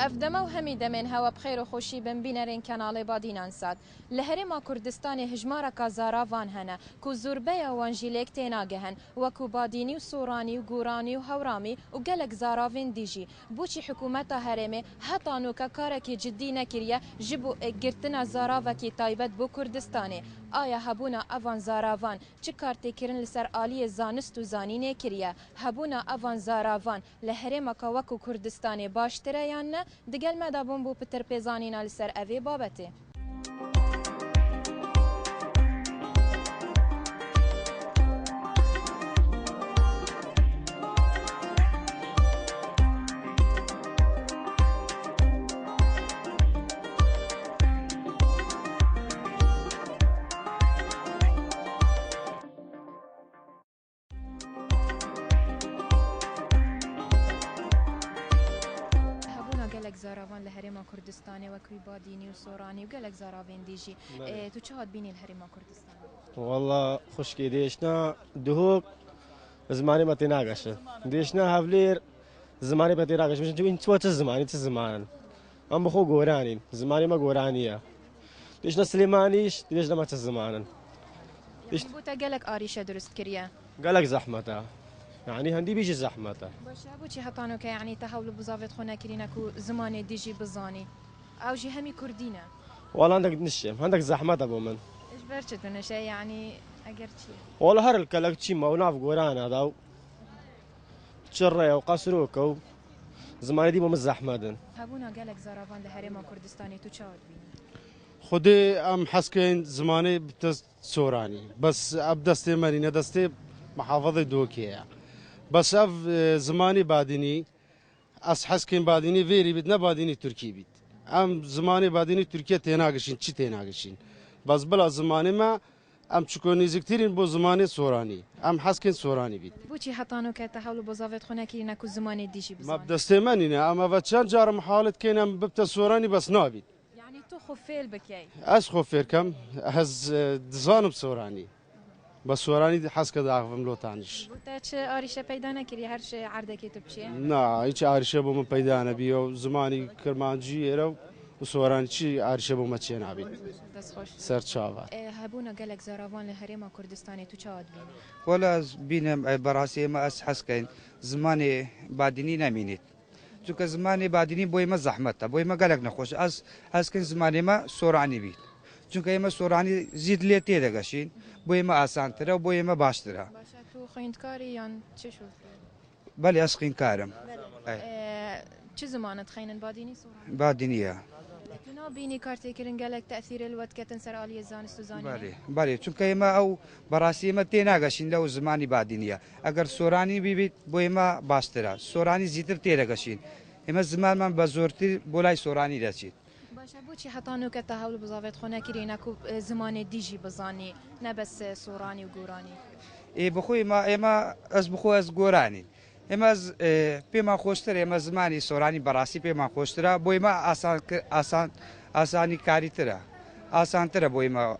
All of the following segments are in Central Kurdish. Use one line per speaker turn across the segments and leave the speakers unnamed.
افدما و همی دمین هوا بخیر و خوشی بن بینرین کانال بادینان ساد لهرما کردستان هجمارا کازارا وان هنه کو زوربه وانجیلک تناگهن و کو بادینی و سورانی و گورانی و هورامی و گلک زاراوین دیجی بوچی حکومت هرمه هتانو که کارکی جدی نکریه جبو گرتنا زارا کی تایبت بو کردستانه آیا هبونا اوان زاراوان چه کارتی کرن لسر آلی زانست و زانینه کریه هبونا اوان زاراوان لهرما کوکو کردستان باشتره یا نه دگل مدابون بو پتر پیزانینا لسر اوی بابته زاراوان لهرما کردستان و کوی بادینی و سورانی و گلک زاراوین دیجی تو چه هاد بینی لهرما کردستان
والله خشکی دیشنا دهوک زمانی ما تناقش دیشنا هفلیر زمانی ما تناقش مش این تو زمانی زمان ام بخو گورانی زمانی ما گورانیه دیشنا سلیمانیش دیشنا ما زمانن
دیش بوتا گلک آریشه درست کریه
گلک زحمته يعني هندي بيجي زحمته
باش ابوچی هتانو که يعني تحول بزاوت خونه كرينكو زمان ديجي بزاني او جي همي كردينا
والله عندك نشم عندك زحمته ابو من
ايش برشت نشا يعني اگر شي
والله هر الكلك شي ما وناف قوران هذا تشري وقصروك و زمان دي مو زحمتن
هبونا قالك زرافان لهرما كردستاني تو تشاود بين
خودي ام حسكين زماني بتس سوراني بس ابدستي مارينا دستي محافظه دوكيه بس اف زماني باديني اس حسكين باديني فيري بدنا باديني تركي بيت ام زماني باديني تركيا تناقشين چي تناقشين بس بلا زماني ما ام چكوني زكتيرين بو زماني سوراني ام حسكين سوراني بيت
بوچی هتانو که تحول بزاوت خونه كرينكو زمان ديجي بزاني
ما بدستي مانينا اما فتشان جار محاولة كينا ببتا سوراني بس نابيت
يعني تو خفيل بكي
اس خفير كم هز دزانم سوراني بس سوراني حس كذا عارفم لو تانش
بوتا چه آریشه پیدا نکری هر چه عرضه تو بچیه
نا هیچ عارشه بوم پیدا نبی و زمانی کرمانجی رو و سورانی چی عارشه بوم چی نبی
دست خوش
سر چاوا
هبونا گلک زاراوان لهرما کردستانی تو چاود بین
ولا بینم براسي ما اس حسكين زماني باديني نمينيت چونکه زماني باديني بوي ما زحمته بوي ما قالك نخوش اس حسكين زماني ما سوراني بيت چونکه ما سوراني زيد ليتي دغشين بوي ما آسان ترى وبوي ما باش ترى
باشا تو خينتكاري يان چه شوف
بلي اسقين كارم
چه زمانت خينن باديني سوراني
بادينيه
تنا بيني كارتي كرن قالك تأثير الوقت كتنسر آلية زانست وزانية
بله چونکه ما او براسي ما تناقشين لو زماني بادينيه اگر سوراني بيبيت بوي ما باش ترى سوراني زيتر تيرغشين اما زمان من بزورتي بولاي سوراني رسيد
باشه بوچی هتانو که تحول بزاوت خونه كرينكو زمان ديجي بزاني نبس سوراني وقوراني
اي بخوي ما اما از بخو از گورانی اما از بما خوشتر اما زمانی سورانی براسي بما خوشتر بوي ما آسانی کاری ترى آسان ترى بوي ما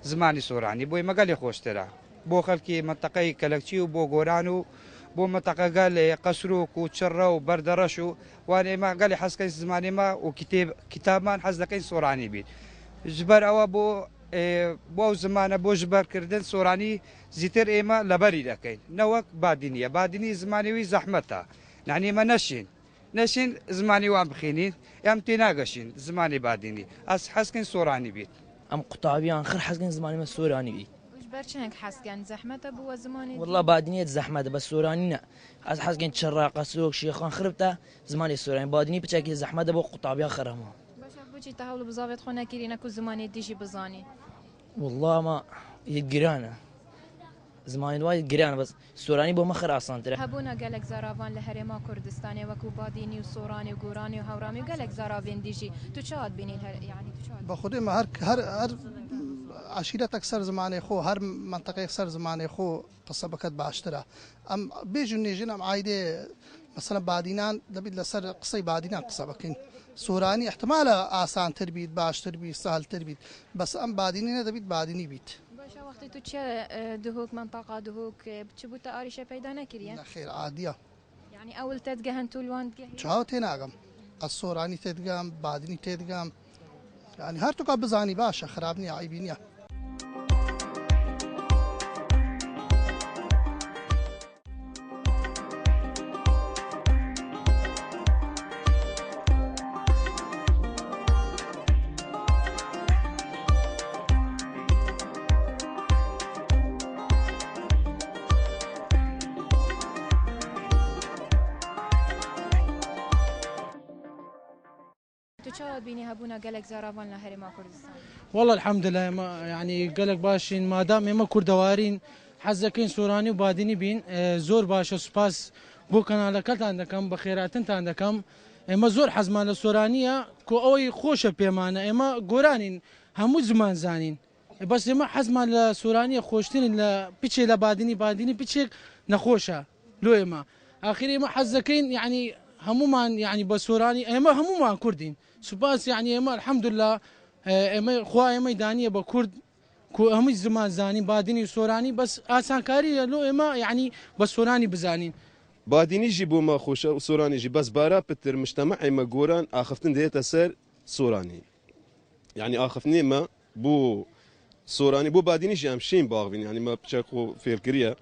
زمانی سورانی بوي ما قال خوشتر بو خلكي منطقه كلكشي وبو گورانو بو منطقه قال قصروك وتشرا وبردرشو وانا ما قال حسكي زماني ما وكتاب ما حز لكين سوراني بيت جبر او بو زمان بو جبر كردن سوراني زيتر ايما لبري لكين نوك بادينيه زماني زحمتها يعني ما نشين زماني وام بخينين يام تناقشين زماني باديني اس حسكن سوراني بيت
ام قطابيان خر حسكن زماني ما سوراني بيت
برشنك حسكن زحمته بو زماني
والله بادينية زحمة بس سوراني لا از حسكن شراقة سوق شيخان خربته زماني سوراني باديني بتشكي زحمة بو قطابيان خرهم
باش بوچی تحول بزاوت خونه كرينكو زماني ديجي بزاني
والله ما يتقرانا زماني وايد قرانا بس سوراني بو مخر اصلا ترى
هبونا قالك زرافان لهرما كردستاني وكو باديني وسوراني وقوراني وهورامي قالك زرافين ديجي تو شاد بيني يعني تو شاد
بخودي ما هر عشيرة أكثر زماني خو هر منطقة أكثر زماني خو قصة بكت باشترا أم بيجوا نيجينا أم عايدة مثلا بادينان دبيد لسر قصة بادينان قصة بكين سوراني احتمال آسان تربيت باش تربيت سهل تربيت بس أم باديني دبيد باديني بيت
باشا وقتی تو چه دهوک منطقه دهوک چه بوده آریشه پیدا نکریه؟
خير عادية
يعني أول تتجهن طول وان تجهن
شهوتين أقم السۆرانی تێدگام بادنی تێدگام ینی هەرتوکە بزانی باشە خراپ نییە عیبی نییە.
تو چاوت بینی هبونا گلک زاراوان لهرما کردستان؟
والله الحمد لله ما يعني قالك باشين ما دام ما كردوارين حزكين سوراني وباديني بين زور باشا سباس بو كنالكات عندكم بخيرات عندكم اما زور حزم على سورانيه كو اوي خوشه بيمانه اما قرانين همو زمان زانين بس ما حزم على سورانيه خوشتين لا بيتشي لا باديني بيتشي نخوشه لو اما اخيرا ما حزكين يعني همو ما يعني بسوراني اما همو ما كردين سباس يعني اما الحمد لله اما خوا اما دانيه بكرد كو هم زمان زاني باديني وسوراني بس آسان كاري لو اما يعني بس سوراني بزانين
باديني جيبو ما خوشة وسوراني جي بس بارا بتر مجتمع ما جوران آخفتن ديتا سر سوراني يعني آخفتني ما بو سوراني بو باديني جي امشين باغفين يعني ما بشاكو في الكريا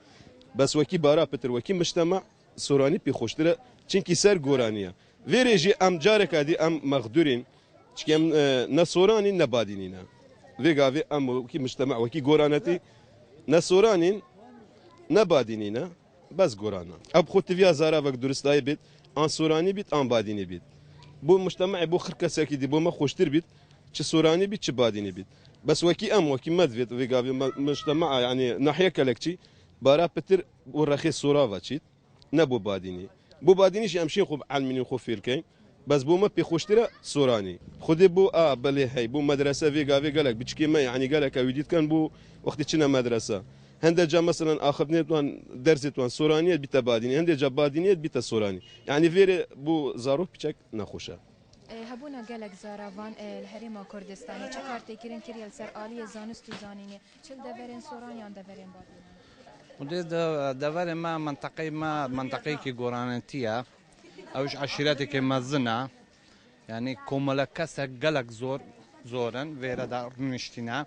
بس وكي بارا بتر وكي مجتمع سوراني بيخوشتره چنكي سر جورانيا فيريجي ام جارك هادي ام مغدورين چكي ام نسوراني نبادينينا فيغافي ام وكي مجتمع وكي جورانتي نسورانين نبادينينا بس جورانا اب خود فيها زارا وك درستاي بيت ان سوراني بيت ان باديني بيت بو مجتمع بو خركه ساكي دي بو ما خوشتر بيت تش سوراني بيت تش باديني بيت بس وكي ام وكي مدفيت فيغافي مجتمع يعني ناحيه كلكتي بارا بتر ورخيص سورافا تشيت نبو باديني بو بادينيش امشي خوب علمني خو فيركين بس بو ما بيخوشترا سوراني خدي بو بلي هي بو مدرسه فيغافي قالك بتشكي ما يعني قالك ويديت كان بو وقت تشنا مدرسه هندجا مثلا اخذني توان درس توان سورانيه بيتا باديني هندجا بادينيه بيتا سوراني يعني فيري بو زاروك بتشك نخوشه
هبونا قالك زاراوان الهرما كردستاني چكارتي كيرن كريال سر آلية زانستو زانيني چل دفرين سوراني عن دفرين باديني
ودي دفر ما منطقي كي قرانتيا اوش عشيرتي كي مزنا يعني كوملكسه قالك زورن فيرا دا نشتينا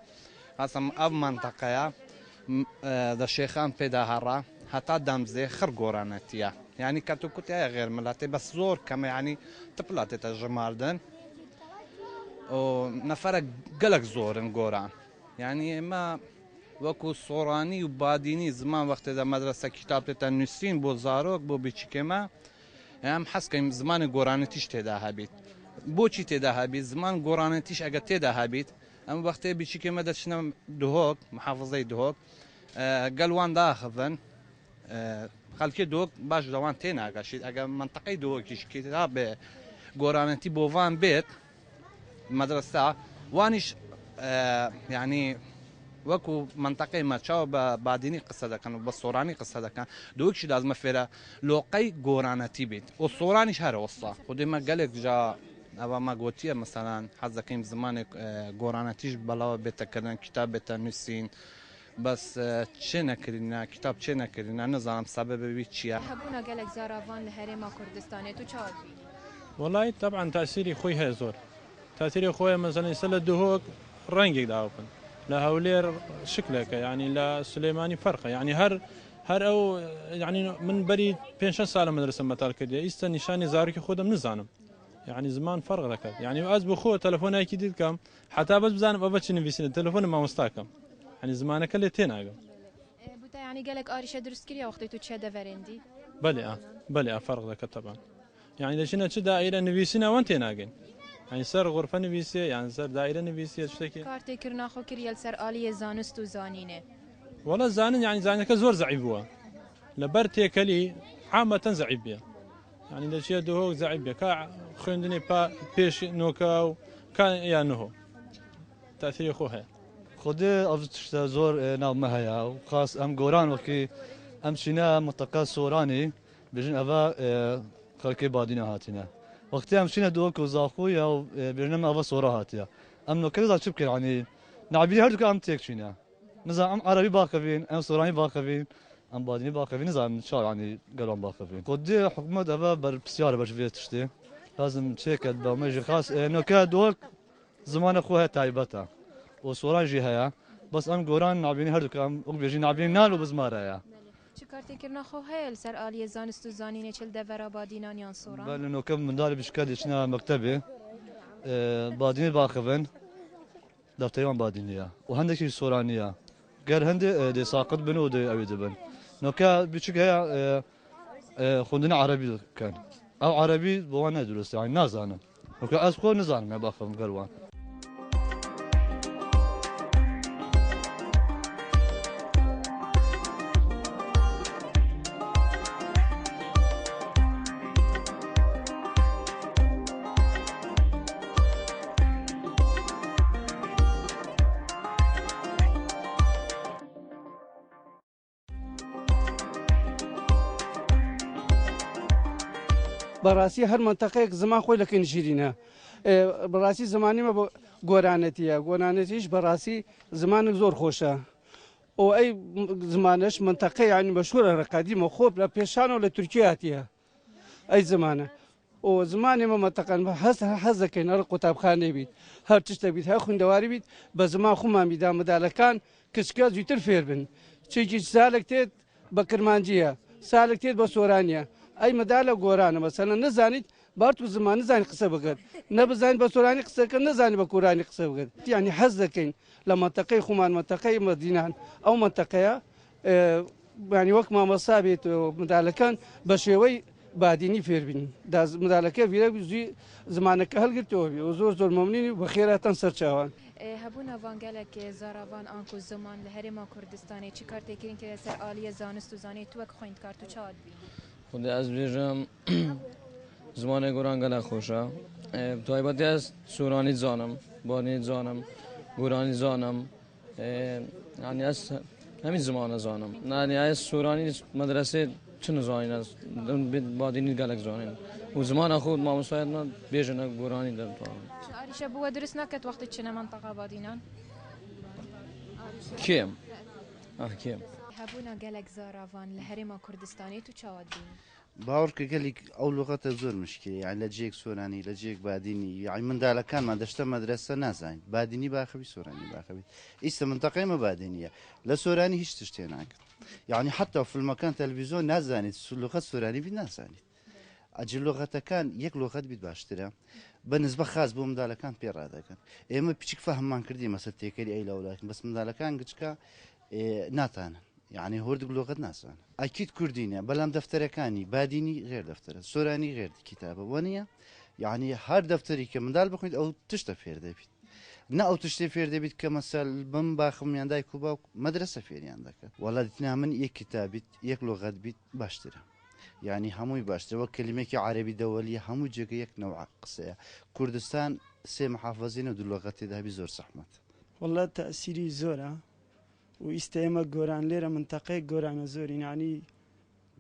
اصلا اب منطقه دا شيخان بيدا هرا حتى دمزي خر قرانتيا يعني كاتو كتيا غير ملاتي بس زور كما يعني تبلاتي تجماردن ونفرق قالك زورن قران يعني ما وكو سوراني وباديني زمان وقت دا مدرسة كتاب تنسين بو زاروك بو بيشكما هم حس كم زمان قرانتيش تدا هبيت بو چي تدا هبيت زمان قرانتيش اگه تدا هبيت اما وقت بيشكما دشنا دهوك محافظة دهوك قالوان دا اخذن خلكي دوك باش دوان تينا اگه اگه منطقي دوكيش كتاب قرانتي بوفان بيت مدرسة وانش يعني وكو منطقه ما تشاو باديني قصه كان بالصوراني قصه كان دوكش لازم فيرا لوقي قرانتي بيت والصوراني شهر وصا خدي ما قالك جا ابا ما قوتيه مثلا حزكيم زمان قرانتيش بلا بيت كان كتاب تنسين بس تشينا كرينا كتاب تشينا كرينا نظام سبب بيتشيا
هبونا قالك زاراوان لهرما كردستاني تو چاوت بيني
والله طبعا تاثيري خوي هي زور تاثيري خوي مثلا يسال دهوك رنجك داوكن لا هولير شكلك يعني لا سليماني فرقه يعني هر او يعني من بري 5 سال مدرسه متال كدي است نشاني زارك خودم نزانم يعني زمان فرق لك يعني از بخو تليفوني اكيد كم حتى بس بزانم ابا شنو في التليفون ما مستاكم يعني زمانك اللي تيناغ
بوتا يعني قالك اريشه درست كريا وقت تو تشدا فرندي
بلي فرق لك طبعا يعني ليش دائره نفيسنا وانت ناقين يعني سر غرفة نفيسية يعني سر دائرة نفيسية تشتكي
كارتي كرنا خو كريال سر آلية زانستو زانينه
والله زانن يعني زانك زور زعيبوا لبرتي كلي عامة زعيبيا يعني لشيء دهوك زعيبيا كا خندني با بيش نوكاو كان يعني هو تأثير خوها
خدي أفتش زور نعم هيا وخاص أم جوران وكي أمشينا منطقة سوراني بيجن أبا خلكي بعدين هاتينا وقتی همشینه دو کوزاخو یا برنامه آوا سورا هاتیا. ام نکته داشت بکر يعني نعبیه هر دو که ام تکشینه. مثلا ام عربی باقیین، ام سورانی باقیین، ام بادینی باقیین، نزدم شار يعني قلم باقیین. خودی حکومت آوا بر بسیار برجویت شده. لازم تشيكت بمجي خاص نوكا دوك زمان اخوها تايبتا وصوران جي هيا بس ام قوران نابين هردوك ام بيجي نابين نالو بزمارة يا
چه کارتی کرنا خو هل سر آلیه زانست و زانینه چل دورا بادینان یان سوران
بل نوكا من دار بشكل يشنا مكتبي باديني باخفن دفتريان بادينية وهندك صورانية غير هندي دي ساقط بنو دي اوي دبن نوكا بيشك هيا خوندنا عربي كان او عربي بوانا درست يعني نازانا نوكا اسخو نزان ما باخفن قروان
بەڕاستی هەر منتەقەیەک زمان خۆی لەکەی نشرینە بەڕاستی زمانیمە بە گۆرانەتیە گۆرانەتیش بەڕاستی زمانێک زۆر خۆشە ئەو ئەی زمانش منتەقەی ینی مەشهورە لە قەدیمە خۆ لە پێشانەوە لە تورکیا هاتیە ئەی زمانە ئەو زمانێمە منتەقەن حەز دەکەین هەر قوتابخانەی بیت هەر تشتە بیت هەر خوێندەواری بیت بە زمان خۆمان بیدا مەدالەکان کچکە زووتر فێر بن چێکی سالێک تێت بە کرمانجیە سالێک تێت بە سۆرانیە ئەی مەدالە گۆرانە مەسەلەن نەزانیت بارت و زمان نزانی قسە بکەت نەبزانیت بە سۆرانی قسەکە نەزانی بە کورانی قسە بکەت یعنی حەز دەکەین لە منتەقەی خۆمان منتەقەی مەدینان ئەو منتەقەیە ینی وەک مامەسا بێت مدالەکان بە شێوەی بادینی فێربین مدالەکە ڤیرە زوی زمانەکە هەلگرتەوە بێ و زۆر زۆر مەمنونی بە خێراتەن سەرچاوان
هەبوو ناوانگەلێک زاراوان ئانک و زمان لە هەرێما کوردستانی چی کارتێکردین کە لەسەر ئالیە زانست و زانێت توەک خوێندکارت و چاوت بین
خودی از بیجم زمان گوران گله خوشه تایباتی از سورانی زانم بادینی زانم گورانی زانم یعنی از همین زمان زانم یعنی از سورانی مدرسه چه زانین است بادینی گلک زانین و زمان خود ما مساعد نه بیجن گورانی در تو
عریشه بو درس نکت وقتی چنه منطقه بادینان
کیم کیم
هەبوونا گەلێک زاراوان لە هەرێما کوردستانی تو چاوت بین
باوەڕکە گەلێک ئەو لوغەتە زۆر مشکێ یان لە جێک سۆرانی لە جێک بادینی یعنی منداڵەکانمان دەشتە مەدرسە نازانین بادینی باخەوی سۆرانی باخەویت ئیستا منتەقەیمە بادینیە لە سۆرانی هیچ تشتێ ناکرد یعنی حتا فیلمەکان تەلەڤیزۆن نازانیت لوغەت سۆرانی بی نازانیت ئەجل لوغەتەکان یەک لوغەت بیت باشترە بە نسبە خاص بۆ منداڵەکان پێڕادەکەن ئێمە پیچک فەهممان کردی مەسەل تێکەری ئەی لەولاکن بەس منداڵەکان گچکە ناتانن يعني هوردك لغة ناسان أكيد كردينيا بلام دفتركاني باديني غير دفتر سوراني غير كتابة ونيا يعني هر دفتري كمندال بخويد أو تشتفير دبيت نا أو تشتفير دبيت كمثال بم باخم ينداي كوبا مدرسة فير يندك والله دتنا من يك كتابة يك لغة بيت باشترا يعني هموي باشترا وكلمة عربي دولية همو جيك يك نوع قصة كردستان سي محافظين ودو لغة ده بزور صحمت
والله تأثيري زورا و ئیستا گۆران لێرە منتەقەی گۆرانە زۆرین ینی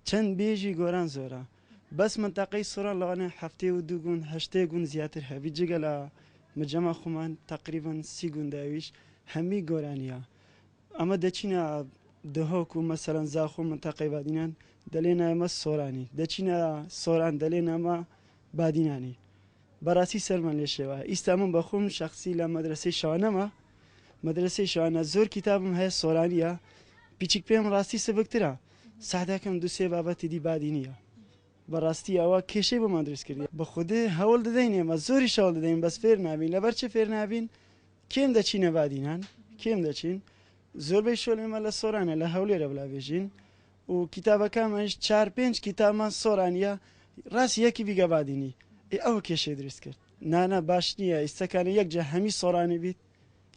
چەند بێژی گۆران زۆرە بەس منتەقەی سۆران لەوانە هەفتەی و دوو گوند هەشتەی گوند زیاتر هەبی جگە لە مجەمە خۆمان تقریبان 30 گونداویش هەمی گۆرانیە ئەمە دەچینە دهۆک و مەسەلەن زاخۆ منتەقەی بادینان دەلێنە ئەمە سۆرانی دەچینە سۆران دەلێن ئەمە بادینانی بەڕاستی سەرمان لێ شێوە ئیستا من بەخۆم شەخسی لە مەدرسەی شەوانەمە مدرسه شوانە زۆر کتابم هەیە سۆرانیە پیچک پێم ڕاستی سبکترە سادەکەم دووسێ بابەتی دی بادینیە بەڕاستی ئەوە کێشەی بۆمان دروست کردی بە خودێ هەوڵ دەدەین ئێمە زۆری شەوڵ دەدەین بەس فێر نابین لەبەر چه فێر نابین کێم دەچینە بادینان کێم دەچین زۆربەی شۆل ئێمە لە سۆرانە لە هەولێرە بڵاوێژین و کتابەکانمانش 4-5 کتابمان سۆرانیە ڕاستی یەکی بیگە بادینی ئەوە کێشەی دروست کرد نانە باش نییە ئیسەکانە یەکجا هەمی سۆرانی بیت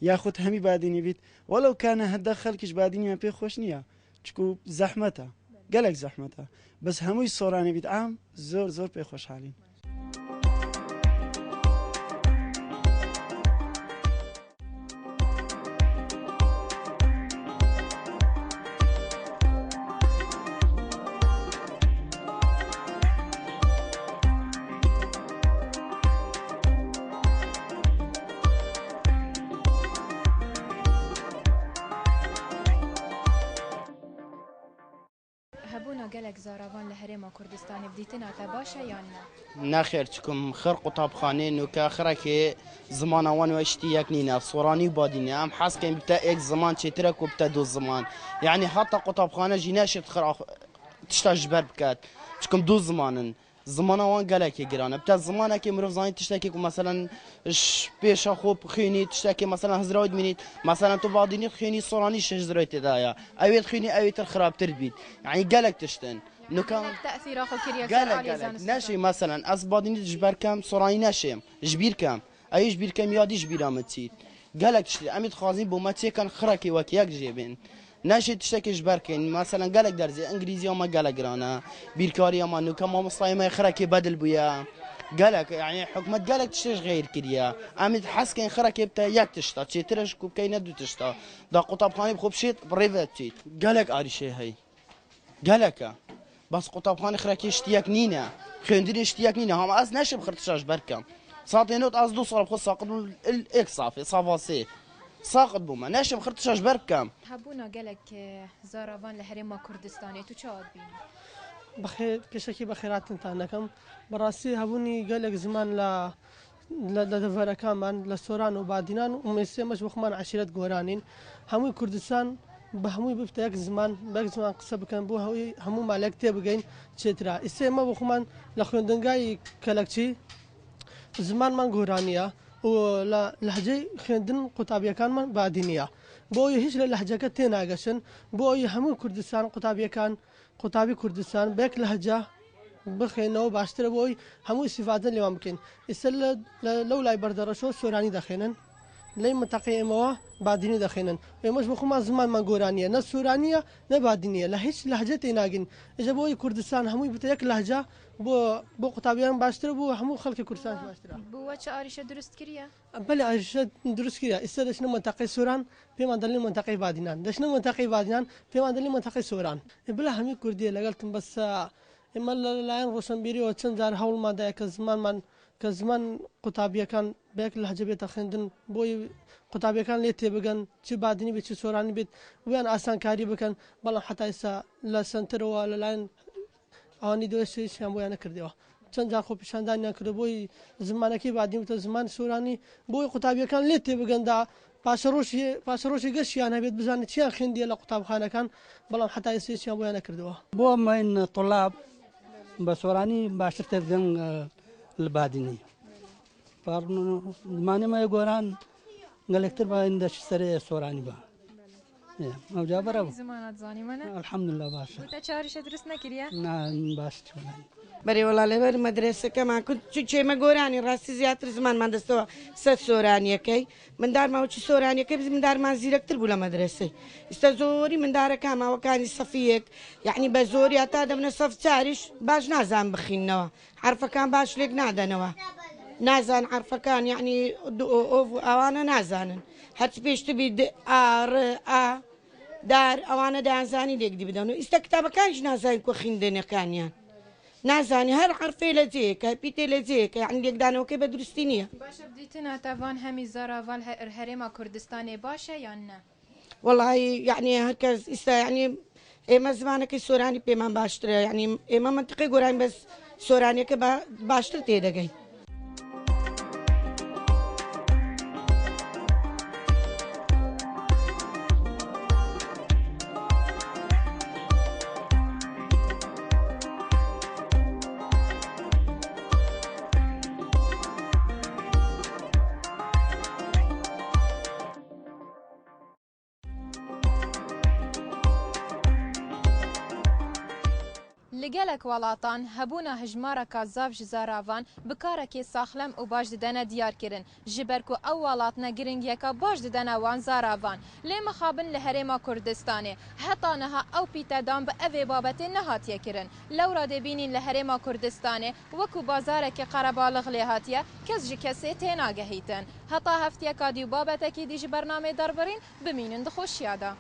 یاخود هەمی بادینی بیت وەڵەو کانە هەدە خەڵکیش بادینیان پێ خۆش نییە چکو زەحمەتە گەلێک زەحمەتە بەس هەمووی سۆرانی بیت ئام زۆر زۆر پێ خۆشحاڵین
هبونا قالك زاراوان لهريما كردستان بديتنا تباشا يعني
ناخير تكم خر قطاب خانين وكاخرك زمان وان واشتياك نينا صوراني وباديني ام حاس كان بتا اك زمان تشترك وبتا دو زمان يعني حتى قطاب خانه جيناش تخر تشتاج بربكات تكم دو زمانن زمان وان قالك جيران بتا زمانه كي مروف زاني تشتكي مثلا بيش خوب خيني تشتكي مثلا هزراود منيت مثلا تو باديني خيني صوراني شجريت دايا اويت خيني اويت الخراب تربيت يعني قالك تشتن
نكان تأثير أخو كريا
قالك ناشي مثلا أصبادني تجبر كم صراي ناشيم جبير كم أي جبير كم يادي جبير أمتيت قالك تشتري أميت خازين بومتي كان خركي وكياك جيبين ناشي تشتكي جبركين مثلا قالك درزي إنجليزي ما قالك رانا بيركاري ما نو كم مصاي ما خركي بدل بويا قالك يعني حكمة قالك تشتري غير كريا أميت حس كان خركي بتا ياك تشتا تشتريش كوب كي ندو تشتا دا قطاب خاني بخوب شيت بريفاتيت قالك أري شيء هاي قالك بس قطابخانه خراكي اشتياك نينا خندري اشتياك نينا هم از نشب خرطشاش بركم ساعتين نوت از دو صار خو ساقط الاك صافي صافاسي ساقط بوما نشب خرطشاش بركم
هبونا قالك زاراوان لهريما كردستاني تو تشاود بين
بخير كشكي بخيرات انتانكم براسي هبوني قالك زمان لا دفر كمان لسوران وبعدينان ومسي مش بخمان عشيرة قورانين همي كردستان بهموي بفتاك زمان باك زمان قصة بكن بو همو مالك تبغين تشترا اسي ما بخمان لخندنجاي كلاكشي زمان من غورانيا ولا لهجه خندن قطابيه كان من بعدينيا بو هيش لهجه كتناغشن بو همو كردستان قطابيه كان قطابي كردستان باك لهجه بخينو باشتر بو همو استفاده اللي ممكن اسل لولا بردرشو سوراني دخينن لي منطقه اموا بعديني دخينن مش بخما زمان ما غورانيه نا سورانيه نا بعدينيه لا هيش لهجه تناغن اجا بو كردستان همو بتيك لهجه بو قطابيان باشتر بو همو خلق كردستان باشتر
بو واش اريشه درست كريا
بلا اريشه درست كريا استدشنا منطقه سوران في مدلل منطقه بعدينان دشنا منطقه بعدينان في مدلل منطقه سوران بلا همي كرديه لقلتم بس اما لاين روشنبيري وتشنزار حول ما داك زمان من كزمان قطابيه كان باك لهجه بيت خندن بوي قطابيه كان ليتي بغن تشي بعدني بيت سوراني بيت وين اسان كاري بكن بلا حتى اسا لا سنتر ولا لاين اني دوشي شام وين كرديوا تشنزار خو بشاندان كرد بوي زمانكي بعدين زمان سوراني بوي قطابيه كان ليتي بغن دا باشروشي قش يعني بيت بزان تشي خندي لا قطاب خانه كان بلا حتى اسا شام وين كرديوا
بو من طلاب بسوراني باشرت بغن الباديني فارنو ماني ما يقولان قالكتر با اندش سري سوراني با ما جابره
زمانات زاني منا
الحمد لله باشا
وتا شارش درسنا كريا
نعم باش
بري والله لبر مدرسه كمان كنت شي ما قوراني راسي زياتر زمان ما دستوا ست سوراني كي من دار ما وش سوراني كي من دار ما زيركتر بولا مدرسه استزوري من دار كما وكان صفيك يعني بزوري اتا من صف تاريش باش نازان بخينوا عارفه كان باش ليك نادنوا نازان عارفه كان يعني اوانا نازان حتى بيش تبي دار اوانا دانزاني ليك دي بدونو استكتاب كانش نازان كو خندنا كان يعني نازاني هر حرفي لزيك بيتي لزيك يعني ليك دانو كي بدرستينيه
باشا بديتنا تافان همي زاراوان هريما كردستاني باشا يعني
والله يعني هكذا يعني اما زمانك سوراني بما باشتر يعني اما منطقي قران بس سوراني كي باشتر تيدغي
لگلک ولاتان هبونا هجمارا کازاف جزاراوان بکارکی ساخلم و باش ددنا دیار کرن جبرکو او ولاتنا گرنگ یکا باش ددنا وان زاراوان لی مخابن لهرما کردستانه حتی نها او پیتا دام به اوی بابت نهاتیه کرن لورا دبینین لهرما کردستانه وکو بازارک قربالغ لهاتیه کس جی کسی تیناگه هیتن حتی هفتیه کادیو بابتکی دیج برنامه دربرین بمینن دخوش یادا